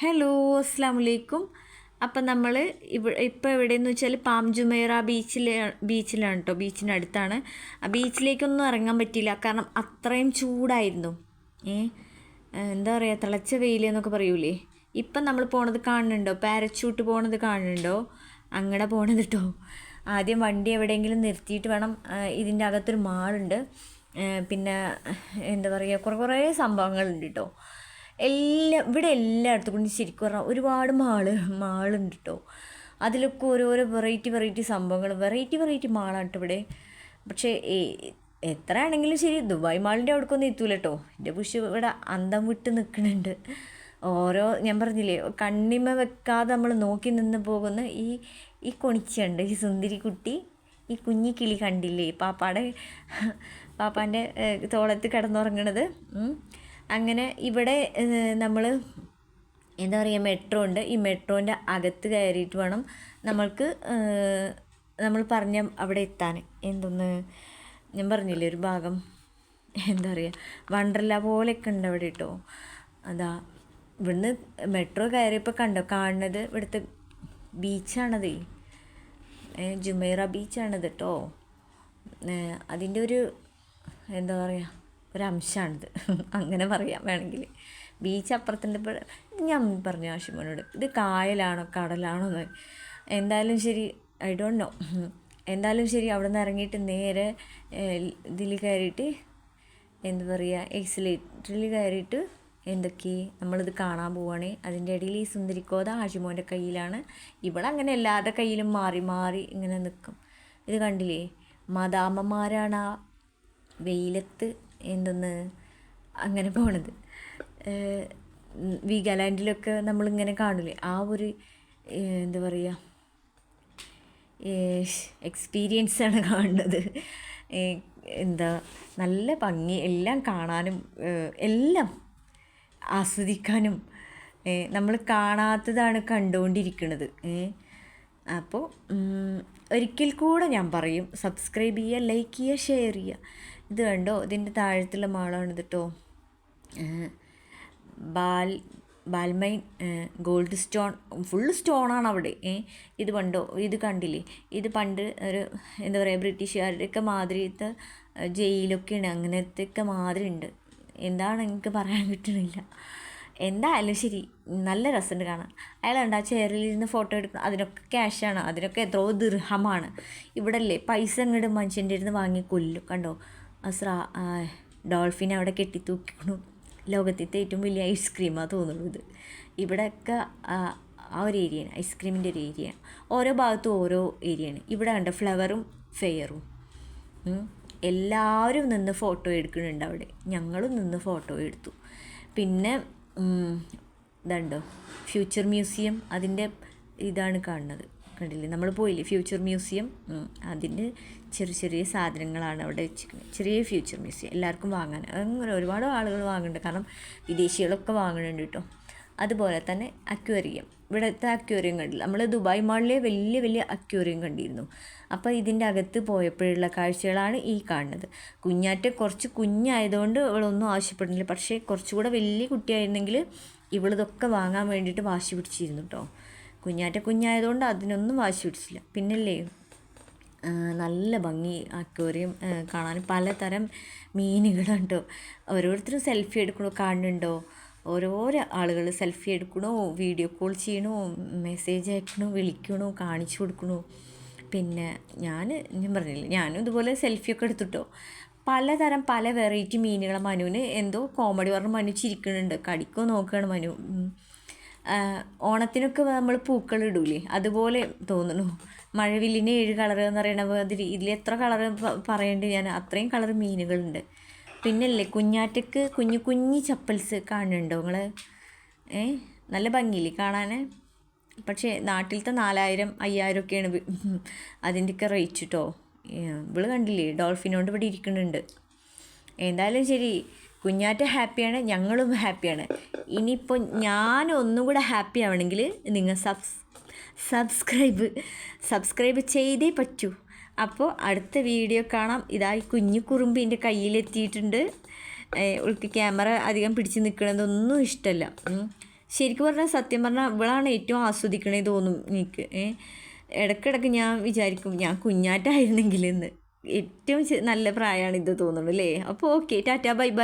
Hello, അസ്സാം വലൈക്കും. അപ്പം നമ്മൾ ഇപ്പോൾ എവിടെയെന്ന് വെച്ചാൽ പാം ജുമൈറ ബീച്ചിലാണ് കേട്ടോ. ബീച്ചിനടുത്താണ്. ആ ബീച്ചിലേക്കൊന്നും ഇറങ്ങാൻ പറ്റിയില്ല, കാരണം അത്രയും ചൂടായിരുന്നു. എന്താ പറയുക, തിളച്ച വെയിൽ എന്നൊക്കെ പറയൂലേ. ഇപ്പം നമ്മൾ പോണത് കാണുന്നുണ്ടോ? പാരച്യൂട്ട് പോണത് കാണുന്നുണ്ടോ? അങ്ങനെ പോണത് കേട്ടോ. ആദ്യം വണ്ടി എവിടെയെങ്കിലും നിർത്തിയിട്ട് വേണം. ഇതിൻ്റെ അകത്തൊരു മാളുണ്ട്. പിന്നെ എന്താ പറയുക, കുറേ സംഭവങ്ങളുണ്ട് കേട്ടോ. ഇവിടെ എല്ലായിടത്തും കൊണ്ട് ശരിക്കും പറഞ്ഞാൽ ഒരുപാട് മാളുണ്ട് കേട്ടോ. അതിലൊക്കെ ഓരോരോ വെറൈറ്റി സംഭവങ്ങൾ, വെറൈറ്റി മാളാണ് കേട്ടോ ഇവിടെ. പക്ഷേ എത്ര ആണെങ്കിലും ശരി, ദുബായ് മാളിൻ്റെ അവിടേക്കൊന്നും എത്തൂല കേട്ടോ. എൻ്റെ പുഷ് ഇവിടെ അന്തം വിട്ട് നിൽക്കുന്നുണ്ട്. ഞാൻ പറഞ്ഞില്ലേ, കണ്ണിമ വെക്കാതെ നമ്മൾ നോക്കി നിന്ന് പോകുന്ന ഈ കൊണിച്ചുണ്ട്, ഈ സുന്ദരി കുട്ടി, ഈ കുഞ്ഞി കിളി കണ്ടില്ലേ, പാപ്പാൻ്റെ തോളത്ത് കിടന്നുറങ്ങണത്. അങ്ങനെ ഇവിടെ നമ്മൾ എന്താ പറയുക, മെട്രോ ഉണ്ട്. ഈ മെട്രോൻ്റെ അകത്ത് കയറിയിട്ട് വേണം നമ്മൾ പറഞ്ഞ അവിടെ എത്താൻ. ഞാൻ പറഞ്ഞില്ലേ, ഒരു ഭാഗം എന്താ പറയുക, വണ്ടർല പോലെയൊക്കെ ഉണ്ട് അവിടെ കേട്ടോ. ഇവിടുന്ന് മെട്രോ കയറിയപ്പോൾ കാണുന്നത് ഇവിടുത്തെ ബീച്ചാണതേ, ജുമൈറ ബീച്ചാണത് കേട്ടോ. അതിൻ്റെ ഒരു എന്താ പറയുക, ഒരംശമാണിത്, അങ്ങനെ പറയാം വേണമെങ്കിൽ. ബീച്ച് അപ്പുറത്തിൻ്റെ. ഞാൻ പറഞ്ഞു ആഷിമോനോട്, ഇത് കായലാണോ കടലാണോ എന്ന്. എന്തായാലും ശരി, ഐ ഡോണ്ട് നോ. എന്തായാലും ശരി, അവിടെ നിന്ന് ഇറങ്ങിയിട്ട് നേരെ ഇതിൽ കയറിയിട്ട് എന്താ പറയുക, എക്സിലേറ്ററിൽ കയറിയിട്ട് നമ്മളിത് കാണാൻ പോവുകയാണ്. അതിൻ്റെ ഇടയിൽ ഈ സുന്ദരിക്കോത ആഷിമോൻ്റെ കയ്യിലാണ്. ഇവളങ്ങനെ എല്ലാവരുടെ കയ്യിലും മാറി ഇങ്ങനെ നിൽക്കും. ഇത് കണ്ടില്ലേ, മദാമ്മമാരാണ് ആ വെയിലത്ത് അങ്ങനെ പോണത്. വീഗാലാൻഡിലൊക്കെ നമ്മളിങ്ങനെ കാണില്ലേ, ആ ഒരു എന്താ പറയുക, എക്സ്പീരിയൻസാണ് കാണുന്നത്. നല്ല ഭംഗി, എല്ലാം കാണാനും എല്ലാം ആസ്വദിക്കാനും. നമ്മൾ കാണാത്തതാണ് കണ്ടുകൊണ്ടിരിക്കുന്നത്. അപ്പോൾ ഒരിക്കൽ കൂടെ ഞാൻ പറയും, സബ്സ്ക്രൈബ് ചെയ്യുക, ലൈക്ക് ചെയ്യുക, ഷെയർ ചെയ്യുക. ഇത് കണ്ടോ, ഇതിൻ്റെ താഴത്തുള്ള മാളാണിത് കേട്ടോ. ബാൽമൈൻ ഗോൾഡ് സ്റ്റോൺ, ഫുള്ള് സ്റ്റോണാണ് അവിടെ. ഇത് കണ്ടോ, ഇത് കണ്ടില്ലേ, ഇത് പണ്ട് ഒരു എന്താ പറയുക, ബ്രിട്ടീഷുകാരുടെയൊക്കെ മാതിരിത്തെ ജയിലൊക്കെയാണ്, അങ്ങനത്തെയൊക്കെ മാതിരി ഉണ്ട്. എന്താണ് എനിക്ക് പറയാൻ കിട്ടണില്ല. എന്തായാലും ശരി, നല്ല രസമുണ്ട് കാണാൻ. അയാളുണ്ട് ആ ചെയറിലിരുന്ന് ഫോട്ടോ എടുക്കണം. അതിനൊക്കെ ക്യാഷാണ്, അതിനൊക്കെ എത്രയോ ദിർഹമാണ്. ഇവിടെ അല്ലേ പൈസ അങ്ങോട്ട് മനുഷ്യൻ്റെ ഇരുന്ന് വാങ്ങി കൊല്ലും. കണ്ടോ, ഡോൾഫിനെ അവിടെ കെട്ടിത്തൂക്കിക്കണു. ലോകത്തിൻ്റെ ഏറ്റവും വലിയ ഐസ്ക്രീമാണ് തോന്നുന്നു ഇത്. ഇവിടെയൊക്കെ ആ ഒരു ഏരിയയാണ്, ഐസ്ക്രീമിൻ്റെ ഒരു ഏരിയയാണ്. ഓരോ ഭാഗത്തും ഓരോ ഏരിയയാണ്. ഇവിടെ കണ്ട ഫ്ലവറും ഫെയറും, എല്ലാവരും നിന്ന് ഫോട്ടോ എടുക്കുന്നുണ്ട് അവിടെ. ഞങ്ങളും നിന്ന് ഫോട്ടോ എടുത്തു. പിന്നെ ഇതുണ്ടോ, ഫ്യൂച്ചർ മ്യൂസിയം, അതിൻ്റെ ഇതാണ് കാണുന്നത്. കണ്ടില്ലേ, നമ്മൾ പോയില്ലേ ഫ്യൂച്ചർ മ്യൂസിയം, അതിൻ്റെ ചെറിയ സാധനങ്ങളാണ് അവിടെ വെച്ചിരിക്കുന്നത്. ചെറിയ ഫ്യൂച്ചർ മ്യൂസിയം, എല്ലാവർക്കും വാങ്ങാൻ. അങ്ങനെ ഒരുപാട് ആളുകൾ വാങ്ങുന്നുണ്ട്, കാരണം വിദേശികളൊക്കെ വാങ്ങുന്നുണ്ട് കേട്ടോ. അതുപോലെ തന്നെ അക്വേറിയം, ഇവിടുത്തെ അക്വേറിയം കണ്ടില്ല, നമ്മൾ ദുബായ് മാളിലെ വലിയ അക്വേറിയം കണ്ടിരുന്നു. അപ്പോൾ ഇതിൻ്റെ അകത്ത് പോയപ്പോഴുള്ള കാഴ്ചകളാണ് ഈ കാണുന്നത്. കുഞ്ഞാറ്റ കുറച്ച് കുഞ്ഞായതുകൊണ്ട് ഇവളൊന്നും ആവശ്യപ്പെടുന്നില്ല, പക്ഷേ കുറച്ചുകൂടെ വലിയ കുട്ടിയായിരുന്നെങ്കിൽ ഇവളിതൊക്കെ വാങ്ങാൻ വേണ്ടിയിട്ട് വാശി പിടിച്ചിരുന്നു കേട്ടോ. കുഞ്ഞായതുകൊണ്ട് അതിനൊന്നും വാശി പിടിച്ചില്ല. പിന്നല്ലേ, നല്ല ഭംഗി അക്വേറിയം കാണാൻ. പലതരം മീനുകളുണ്ടോ. ഓരോരുത്തരും സെൽഫി എടുക്കണോ, കാണുന്നുണ്ടോ, ഓരോരോ ആളുകൾ സെൽഫി എടുക്കണോ, വീഡിയോ കോൾ ചെയ്യണോ, മെസ്സേജ് അയക്കണോ, വിളിക്കണോ, കാണിച്ചു കൊടുക്കണോ. പിന്നെ ഞാൻ പറഞ്ഞില്ലേ, ഞാനും ഇതുപോലെ സെൽഫിയൊക്കെ എടുത്തിട്ടോ. പല വെറൈറ്റി മീനുകളെ. മനുവിന് എന്തോ കോമഡി പറഞ്ഞ് മനു ചിരിക്കുന്നുണ്ട്, കടിക്കോ നോക്കുകയാണ് മനു. ഓണത്തിനൊക്കെ നമ്മൾ പൂക്കൾ ഇടൂലേ, അതുപോലെ തോന്നുന്നു. മഴവില്ലിന് 7 കളറ് എന്ന് പറയുന്ന മാതിരി ഇതിൽ എത്ര കളറ് പറയേണ്ടത് ഞാൻ, അത്രയും കളർ മീനുകളുണ്ട്. പിന്നല്ലേ, കുഞ്ഞാറ്റക്ക് കുഞ്ഞു ചപ്പൽസ് കാണുന്നുണ്ടോ നിങ്ങൾ? നല്ല ഭംഗിയില്ലേ കാണാൻ. പക്ഷേ നാട്ടിലത്തെ 4000-5000 ഒക്കെയാണ് അതിൻ്റെയൊക്കെ റേറ്റ് കേട്ടോ. ഇവള് കണ്ടില്ലേ, ഡോൾഫിനോണ്ട് ഇവിടെ ഇരിക്കുന്നുണ്ട്. എന്തായാലും ശരി, കുഞ്ഞാറ്റ ഹാപ്പിയാണ്, ഞങ്ങളും ഹാപ്പിയാണ്. ഇനിയിപ്പോൾ ഞാനൊന്നും കൂടെ ഹാപ്പി ആവണമെങ്കിൽ നിങ്ങൾ സബ്സ്ക്രൈബ് ചെയ്തേ പറ്റൂ. അപ്പോൾ അടുത്ത വീഡിയോ കാണാം. ഇതായി കുഞ്ഞു കുറുമ്പ് എൻ്റെ കയ്യിലെത്തിയിട്ടുണ്ട്. ഉൾക്ക് ക്യാമറ അധികം പിടിച്ച് നിൽക്കണതൊന്നും ഇഷ്ടമല്ല. ശരിക്കും പറഞ്ഞാൽ സത്യം പറഞ്ഞാൽ ഇവളാണ് ഏറ്റവും ആസ്വദിക്കണേ തോന്നും എനിക്ക്. ഇടയ്ക്കിടയ്ക്ക് ഞാൻ വിചാരിക്കും ഞാൻ കുഞ്ഞാറ്റായിരുന്നെങ്കിലെന്ന്. ഏറ്റവും നല്ല പ്രായമാണ് ഇത് തോന്നുന്നു അല്ലേ. അപ്പോൾ ഓക്കെ, ടാറ്റാ ബൈ ബൈ.